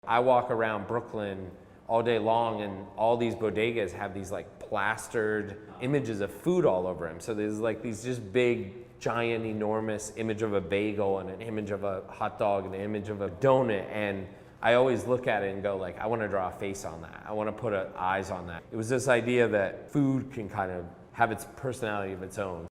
I walk around Brooklyn all day long and all these bodegas have these like plastered images of food all over them. So there's like these just big, giant, enormous image of a bagel and an image of a hot dog and an image of a donut. And I always look at it and go like, I want to draw a face on that. I want to put eyes on that. It was this idea that food can kind of have its personality of its own.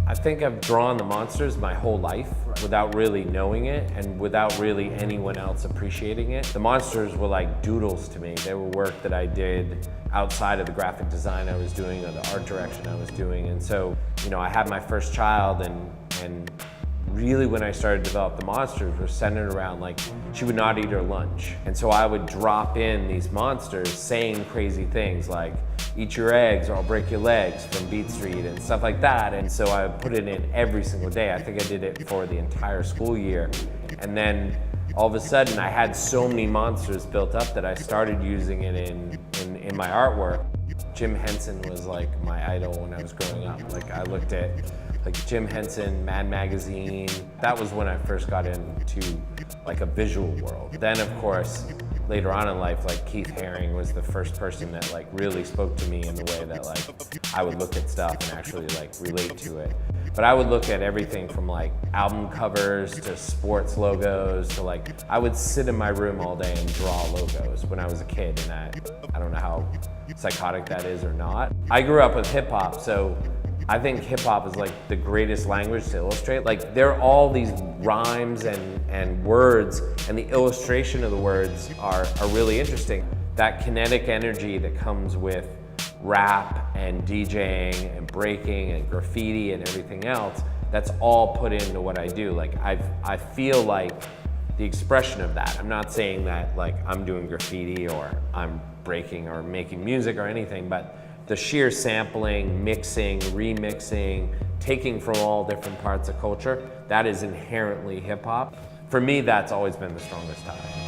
I think I've drawn the monsters my whole life without really knowing it and without really anyone else appreciating it. The monsters were like doodles to me. They were work that I did outside of the graphic design I was doing or the art direction I was doing. And so, you know, I had my first child and really when I started to develop the monsters were centered around like, she would not eat her lunch. And so I would drop in these monsters saying crazy things like, eat your eggs or I'll break your legs from Beat Street and stuff like that. And so I would put it in every single day. I think I did it for the entire school year. And then all of a sudden I had so many monsters built up that I started using it in my artwork. Jim Henson was like my idol when I was growing up. Like I looked at like Jim Henson, Mad Magazine. That was when I first got into like a visual world. Then of course, later on in life, like Keith Haring was the first person that like really spoke to me in the way that like I would look at stuff and actually like relate to it. But I would look at everything from like album covers to sports logos to like, I would sit in my room all day and draw logos when I was a kid, and I don't know how psychotic that is or not. I grew up with hip hop, so I think hip hop is like the greatest language to illustrate. Like there are all these rhymes and words, and the illustration of the words are really interesting. That kinetic energy that comes with rap and DJing and breaking and graffiti and everything else, that's all put into what I do. Like I feel like the expression of that. I'm not saying that like I'm doing graffiti or I'm breaking or making music or anything, but the sheer sampling, mixing, remixing, taking from all different parts of culture, that is inherently hip hop. For me, that's always been the strongest tie.